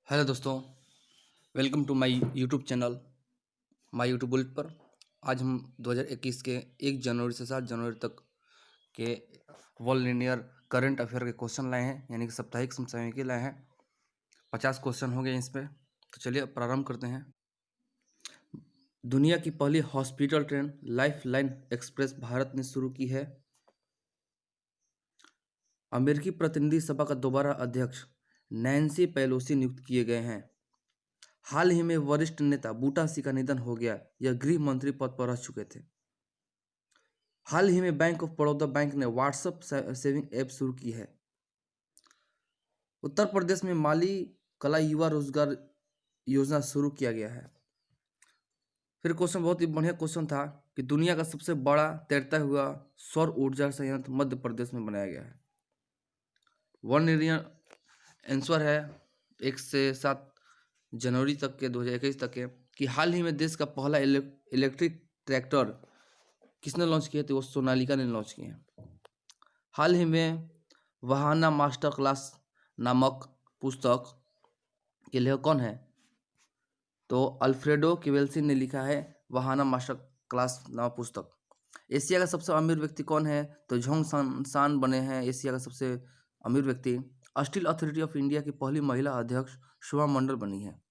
Hello दोस्तों, welcome to my YouTube channel my YouTube bullet पर। आज हम 2021 के 1 जनवरी से 7 जनवरी तक के वर्ल्ड लिनियर करंट अफेयर के क्वेश्चन लाए हैं, यानी कि साप्ताहिक समसामयिकी लाए हैं। 50 क्वेश्चन हो गए इस पे, तो चलिए प्रारंभ करते हैं। दुनिया की पहली hospital train life line express Bharat ने शुरू की है। अमेरिकी प्रतिनिधि सभा का दोबारा अध्यक्ष नैन्सी पेलोसी नियुक्त किए गए हैं। हाल ही में वरिष्ठ नेता बूटा सिंह का निधन हो गया। यह गृह मंत्री पद पर रह चुके थे। हाल ही में बैंक ऑफ बड़ौदा बैंक ने व्हाट्सएप सेविंग ऐप शुरू की है। उत्तर प्रदेश में माली कला युवा रोजगार योजना शुरू किया गया है। फिर क्वेश्चन बहुत ही बढ़िया क्वेश्चन था कि दुनिया का सबसे बड़ा तैरता हुआ सौर ऊर्जा संयंत्र मध्य प्रदेश में बनाया गया है। 1 मिलियन आंसर है 1 से 7 जनवरी तक के 2021 तक के कि हाल ही में देश का पहला इलेक्ट्रिक ट्रैक्टर किसने लॉन्च किया, तो वो सोनालिका ने लॉन्च किए हैं। हाल ही में वहाना मास्टर क्लास नामक पुस्तक के लेखक कौन है, तो अल्फ्रेडो किवेल्सी ने लिखा है वहाना मास्टर क्लास नामक पुस्तक। एशिया का सबसे अमीर व्यक्ति कौन है, तो झोंग सान बने हैं एशिया का सबसे अमीर व्यक्ति। स्टील अथॉरिटी ऑफ इंडिया की पहली महिला अध्यक्ष शोभा मंडल बनी है।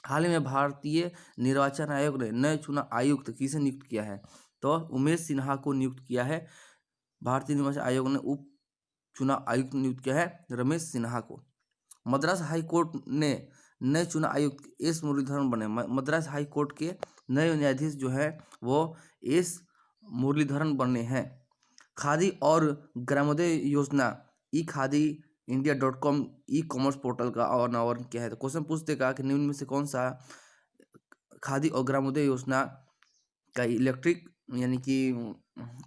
हाल ही में भारतीय निर्वाचन आयोग ने नए चुनाव आयुक्त किसे नियुक्त किया है, तो उमेश सिन्हा को नियुक्त किया है। भारतीय निर्वाचन आयोग ने उप चुनाव आयुक्त नियुक्त किया है रमेश सिन्हा को। मद्रास हाई कोर्ट ने नए चुनाव आयुक्त एस मुरलीधरन बने। मद्रास हाई कोर्ट के नए न्यायाधीश जो है वो एस मुरलीधरन बने हैं। खादी और ग्रामोदय योजना e Khadi india.com e commerce portal का अनावरण किया है। तो क्वेश्चन पूछते का कि निम्न में से कौन सा खादी और ग्रामोदय योजना का इलेक्ट्रिक यानी कि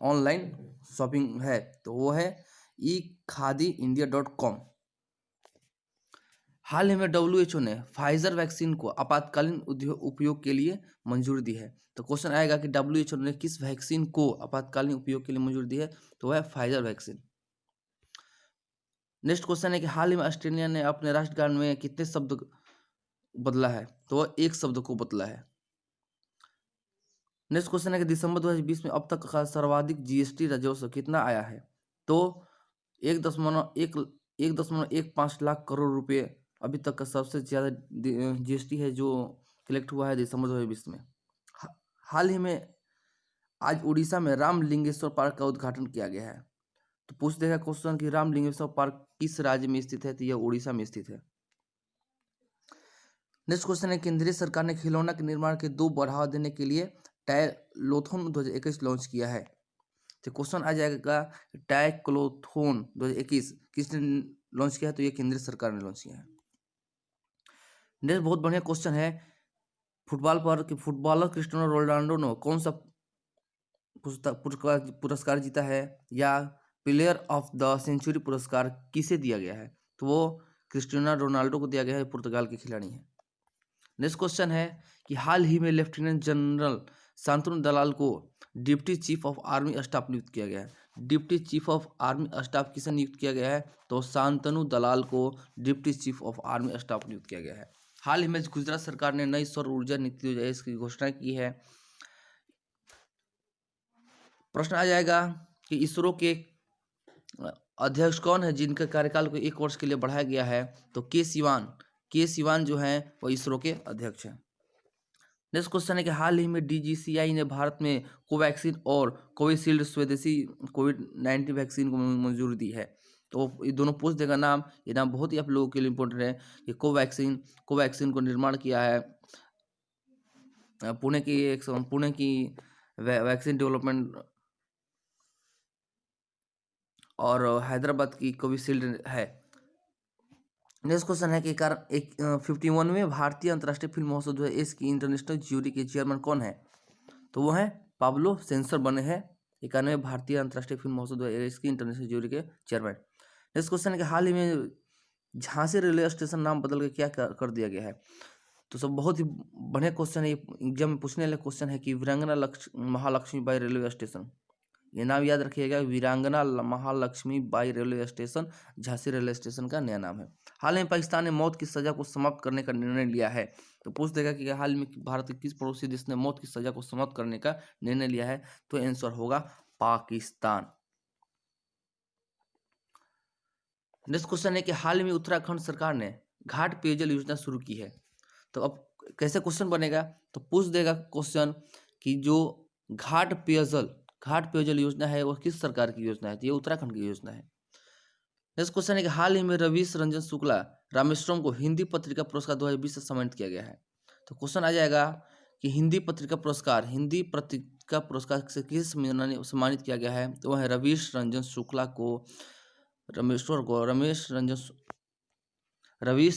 ऑनलाइन शॉपिंग है, तो वो है ई खादी india.com। हाल ही में WHO ने फाइजर वैक्सीन को आपातकालीन उपयोग के लिए मंजूरी दी है। तो क्वेश्चन आएगा कि WHO ने किस वैक्सीन को आपातकालीन उपयोग के लिए मंजूरी दी है, तो वह है फाइजर वैक्सीन। नेक्स्ट क्वेश्चन है कि हाल ही में ऑस्ट्रेलिया ने अपने राष्ट्रगान में कितने शब्द बदला है, तो वह 1 शब्द को बदला है। नेक्स्ट क्वेश्चन है कि दिसंबर 2020 में अब तक का सर्वाधिक GST राजस्व कितना आया है, तो 1.15 लाख करोड़ रुपए अभी तक का सबसे ज़्यादा GST है जो कलेक्ट हुआ है दिसंबर 2020 में। हाल ही में आज उड़ीसा में रामलिंगेश्वर पार्क का उद्घाटन किया गया है। तो पूछ देगा क्वेश्चन कि रामलिंगेश्वर पार्क किस राज्य में स्थित है, तो यह उड़ीसा में स्थित है। नेक्स्ट क्वेश्चन है केंद्रीय सरकार ने खिलौना के निर्माण के 2 बढ़ावा देने के लिए टायक्लोथोन 2021 लॉन्च किया है। तो क्वेश्चन आ जाएगा टायक्लोथोन 2021 किसने लॉन्च किया है, तो ये केंद्र सरकार ने लॉन्च किया है। नेक्स्ट बहुत बढ़िया क्वेश्चन है फुटबॉल पर कि फुटबॉलर क्रिस्टियानो रोनाल्डो ने कौन सा पुरस्कार जीता है, या प्लेयर ऑफ द सेंचुरी पुरस्कार किसे दिया गया है, तो वो क्रिस्टियानो रोनाल्डो को दिया गया है, पुर्तगाल के खिलाड़ी हैं। नेक्स्ट क्वेश्चन है कि हाल ही में लेफ्टिनेंट जनरल शांतनु दलाल को deputy chief of army staff नियुक्त किया गया है। Deputy chief of army staff किसे नियुक्त किया गया है, तो शांतनु दलाल को deputy chief of army staff नियुक्त किया गया है। हाल ही में गुजरात सरकार ने नई सौर ऊर्जा नीति की घोषणा की है। प्रश्न आ जाएगा कि इसरो के अध्यक्ष कौन है जिनका कार्यकाल को 1 वर्ष के लिए बढ़ाया गया है, तो के सिवान जो है वो इसरो के अध्यक्ष हैं। नेक्स्ट क्वेश्चन है कि हाल ही में DGCI ने भारत में कोवैक्सीन और कोविशील्ड स्वदेशी कोविड-19 वैक्सीन को मंजूरी दी है। तो ये दोनों पूछ देगा नाम, ये नाम बहुत ही आप लोगों के लिए इंपॉर्टेंट है कि कोवैक्सीन को निर्माण किया है पुणे की वैक्सीन डेवलपमेंट और हैदराबाद की कोविशील्ड है। नेक्स्ट क्वेश्चन है कि 51वें भारतीय अंतर्राष्ट्रीय फिल्म महोत्सव 2021 की इंटरनेशनल ज्यूरी के चेयरमैन कौन है, तो वो है पाब्लो सेंसर बने हैं 91वें भारतीय अंतर्राष्ट्रीय फिल्म महोत्सव 2021 की इंटरनेशनल ज्यूरी के चेयरमैन। नेक्स्ट क्वेश्चन है कि हाल ही में झांसी रेलवे स्टेशन नाम बदल के क्या कर दिया गया है, तो सब बहुत ही बढ़िया क्वेश्चन है। एग्जाम में पूछने वाला क्वेश्चन है कि वीरांगना महालक्ष्मीबाई रेलवे स्टेशन ये नाम याद रखिएगा, वीरांगना Mahalakshmi by railway station, Jhansi railway station का नया नाम है। हाल में पाकिस्तान ने मौत की सजा को समाप्त करने का निर्णय लिया है। तो पूछ देगा कि हाल में भारत के किस पड़ोसी देश ने मौत की सजा को समाप्त करने का निर्णय लिया है, तो आंसर होगा पाकिस्तान। नेक्स्ट क्वेश्चन है कि हाल में उत्तराखंड सरकार ने घाट पेयजल योजना शुरू की है। तो अब कैसे क्वेश्चन बनेगा, तो पूछ देगा क्वेश्चन कि जो घाट पेयजल योजना है वो किस सरकार की योजना है, तो ये उत्तराखंड की योजना है। नेक्स्ट क्वेश्चन है कि हाल ही में रवीश रंजन शुक्ला रामेश्वरम को हिंदी पत्रिका पुरस्कार 2020 से सम्मानित किया गया है। तो क्वेश्चन आ जाएगा कि हिंदी पत्रिका पुरस्कार से किस सम्मानित किया गया है, तो वह है रवीश रंजन शुक्ला को रवीश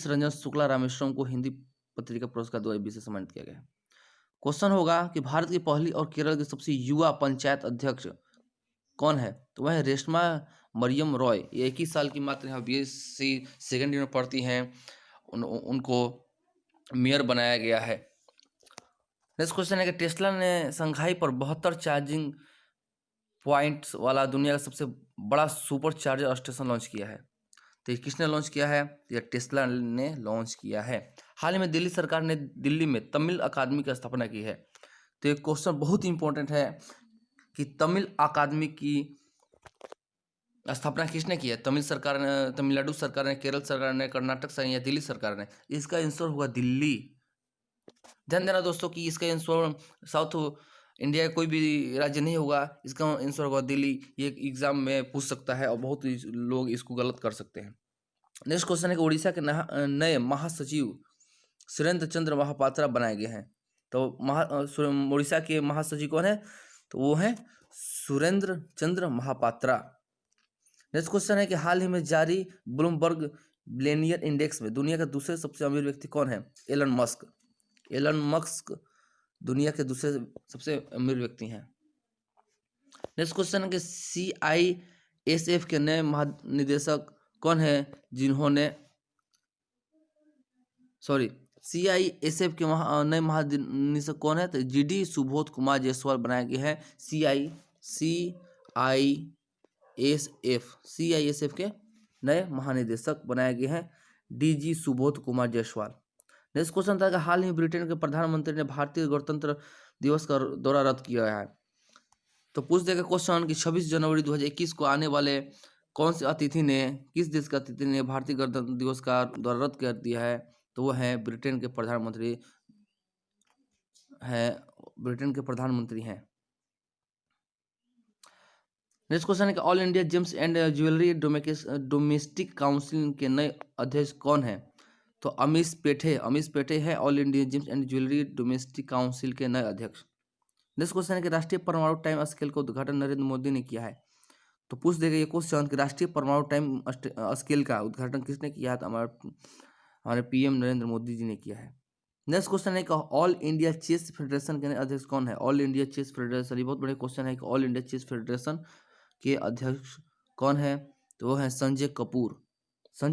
रंजन शुक्ला रामेश्वरम को हिंदी पत्रिका पुरस्कार 2020 से सम्मानित किया गया है। क्वेश्चन होगा कि भारत की पहली और केरल की सबसे युवा पंचायत अध्यक्ष कौन है, तो वह है रेशमा मरियम रॉय। ये 21 साल की मात्र यहाँ BSc सेकेंड ईयर में पढ़ती हैं, उनको मेयर बनाया गया है। नेक्स्ट क्वेश्चन है कि टेस्ला ने संघाई पर 72 चार्जिंग पॉइंट्स वाला दुनिया का सबसे बड़ा सुपर चार्जर स्टेशन लॉन्च किया है। तो ये किसने लॉन्च किया है, ये टेस्ला ने लॉन्च किया है। हाल ही में दिल्ली सरकार ने दिल्ली में तमिल अकादमी की स्थापना की है। तो ये क्वेश्चन बहुत ही इंपॉर्टेंट है कि तमिल अकादमी की स्थापना किसने की है, तमिलनाडु सरकार ने, केरल सरकार ने, कर्नाटक सरकार या दिल्ली सरकार ने। इसका आंसर होगा दिल्ली। ध्यान देना दोस्तों कि इसका आंसर साउथ इंडिया का कोई भी राज्य नहीं होगा, इसका आंसर होगा दिल्ली। ये एग्जाम में पूछ सकता है और बहुत लोग इसको गलत कर सकते हैं। नेक्स्ट क्वेश्चन है कि उड़ीसा के नए महासचिव सुरेंद्र चंद्र महापात्रा बनाए गए हैं। तो उड़ीसा के महासचिव कौन है, तो वो है सुरेंद्र चंद्र महापात्रा। नेक्स्ट क्वेश्चन है कि हाल ही में जारी ब्लूमबर्ग बिलियनियर इंडेक्स में दुनिया का दूसरे सबसे अमीर व्यक्ति कौन है, एलन मस्क दुनिया के दूसरे सबसे अमीर व्यक्ति हैं। नेक्स्ट क्वेश्चन है कि CISF के नए महानिदेशक कौन है, CISF के नए महानिदेशक कौन है, तो GD सुबोध कुमार जायसवाल बनाया गया है। CISF के नए महानिदेशक बनाए गए हैं DG Subodh Kumar Jaiswal. Next question था कि हाल ही ब्रिटेन के प्रधानमंत्री ने भारतीय गणतंत्र दिवस का दौरा रद्द किया है। तो पूछ देगा क्वेश्चन कि 26 जनवरी 2021 को आने वाले कौन से अतिथि ने, किस देश के अतिथि ने भारतीय गणतंत्र दिवस का दौरा रद्द कर दिया है, तो वह है ब्रिटेन के प्रधानमंत्री हैं। नेक्स्ट क्वेश्चन है कि all India James and jewellery domestic council के नए अध्यक्ष कौन है, तो अमीश पेठे है all India James and jewellery domestic council के नए अध्यक्ष। नेक्स्ट क्वेश्चन है कि राष्ट्रीय परमाणु टाइम स्केल का उद्घाटन नरेंद्र मोदी ने किया है। तो पूछ देगा ये क्वेश्चन कि राष्ट्रीय परमाणु टाइम स्केल का उद्घाटन किसने किया है, तो हमारे PM नरेंद्र मोदी जी ने किया है। नेक्स्ट क्वेश्चन है कि ऑल इंडिया चेस फेडरेशन के अध्यक्ष कौन है, ऑल इंडिया चेस फेडरेशन। ये बहुत बड़े क्वेश्चन है कि ऑल इंडिया चेस फेडरेशन के अध्यक्ष कौन है, तो वो है संजय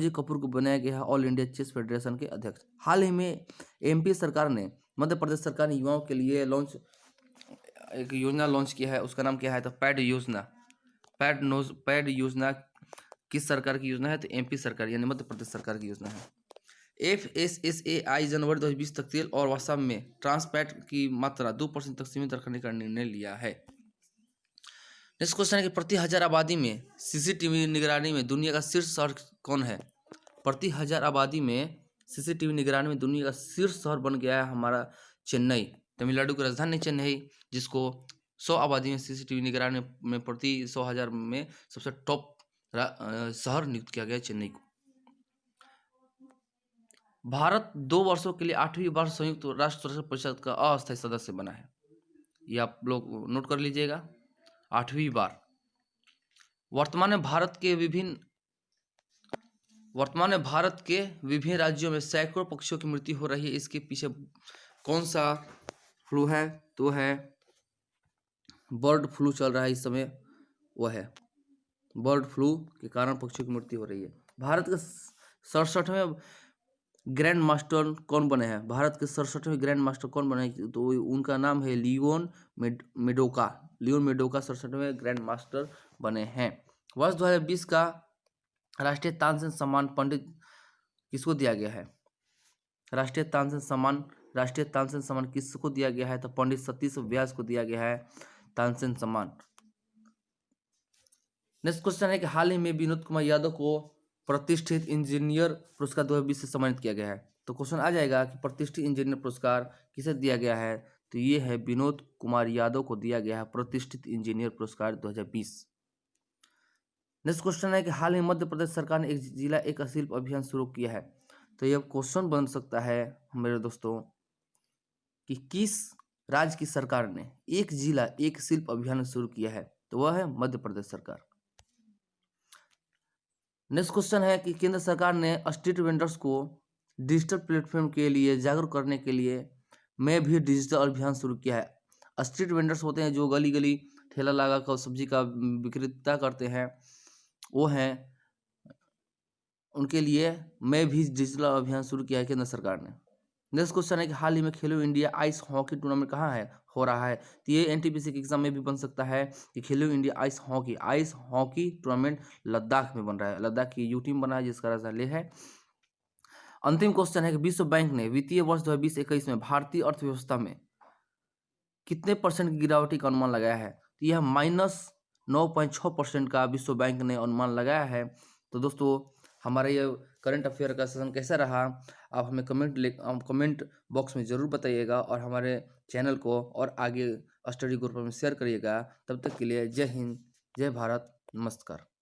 कपूर को बनाया गया है ऑल इंडिया चेस फेडरेशन के अध्यक्ष। हाल ही में MP सरकार ने, मध्य प्रदेश सरकार ने युवाओं के लिए एक योजना लॉन्च किया है, उसका नाम क्या है, तो पैड योजना किस सरकार की योजना है, तो MP सरकार यानी मध्य प्रदेश सरकार की योजना है। FSSAI जनवरी 2020 तक तेल और वसा में ट्रांस फैट की मात्रा 2% तक सीमित रखने का निर्णय लिया है। नेक्स्ट क्वेश्चन है कि प्रति हजार आबादी में CCTV निगरानी में दुनिया का शीर्ष शहर कौन है, प्रति हजार आबादी में CCTV निगरानी में दुनिया का शीर्ष शहर बन गया है हमारा चेन्नई। तमिलनाडु की राजधानी चेन्नई, जिसको 100 आबादी में CCTV निगरानी में प्रति 100,000 में सबसे टॉप शहर नियुक्त किया गया चेन्नई को। भारत 2 वर्षों के लिए 8वीं बार संयुक्त राष्ट्र सुरक्षा परिषद का अस्थायी सदस्य बना है। ये आप लोग नोट कर लीजिएगा, 8वीं बार। वर्तमान में भारत के विभिन्न राज्यों में सैकड़ों पक्षियों की मृत्यु हो रही है। इसके पीछे कौन सा फ्लू है, तो है बर्ड फ्लू चल रहा है इस समय, वह है बर्ड फ्लू के कारण पक्षियों की मृत्यु हो रही है। भारत का 67वें ग्रैंड मास्टर कौन बने हैं? भारत के 67वें ग्रैंड मास्टर कौन बने हैं? तो उनका नाम है लियोन मेडोका। लियोन मेडोका 67वें ग्रैंड मास्टर बने हैं। वर्ष 2020 का राष्ट्रीय तानसेन सम्मान पंडित किसको दिया गया है? राष्ट्रीय तानसेन सम्मान किसको दिया गया है? तो पंडित सतीश व्यास को दिया गया है तानसेन सम्मान। नेक्स्ट क्वेश्चन है कि हाल ही में विनोद कुमार यादव को प्रतिष्ठित इंजीनियर पुरस्कार 2020 से सम्मानित किया गया है। तो क्वेश्चन आ जाएगा कि प्रतिष्ठित इंजीनियर पुरस्कार किसे दिया गया है? तो ये है विनोद कुमार यादव को दिया गया है प्रतिष्ठित इंजीनियर पुरस्कार 2020। नेक्स्ट क्वेश्चन है कि हाल ही मध्य प्रदेश सरकार ने एक जिला एक शिल्प अभियान शुरू किया है। तो यह क्वेश्चन बन सकता है मेरे दोस्तों कि किस राज्य की सरकार ने एक जिला एक शिल्प अभियान शुरू किया है? तो वह है मध्य प्रदेश सरकार। नेक्स्ट क्वेश्चन है कि केंद्र सरकार ने स्ट्रीट वेंडर्स को डिजिटल प्लेटफॉर्म के लिए जागरूक करने के लिए मैं भी डिजिटल अभियान शुरू किया है। स्ट्रीट वेंडर्स होते हैं जो गली गली ठेला लगा कर सब्जी का विक्रेता करते हैं, वो हैं, उनके लिए मैं भी डिजिटल अभियान शुरू किया है केंद्र सरकार ने। नेक्स्ट क्वेश्चन है कि हाल ही में खेलो इंडिया आइस हॉकी टूर्नामेंट कहाँ है हो रहा है? तो ये एनटीपीसी के एग्जाम में भी बन सकता है कि खेलो India ice hockey tournament Ladakh में बन रहा है। लद्दाख की यू टीम बना है जिसका राजधानी लेह है। अंतिम क्वेश्चन है कि विश्व बैंक ने वित्तीय वर्ष 2020-21 में भारतीय अर्थव्यवस्था में कितने परसेंट की गिरावट का अनुमान लगाया है? तो यह -9.6% का विश्व बैंक ने अनुमान लगाया है। तो दोस्तों हमारा ये करंट अफेयर का सेशन कैसा रहा आप हमें कमेंट बॉक्स में ज़रूर बताइएगा और हमारे चैनल को और आगे स्टडी ग्रुप में शेयर करिएगा। तब तक के लिए जय हिंद, जय भारत, नमस्कार।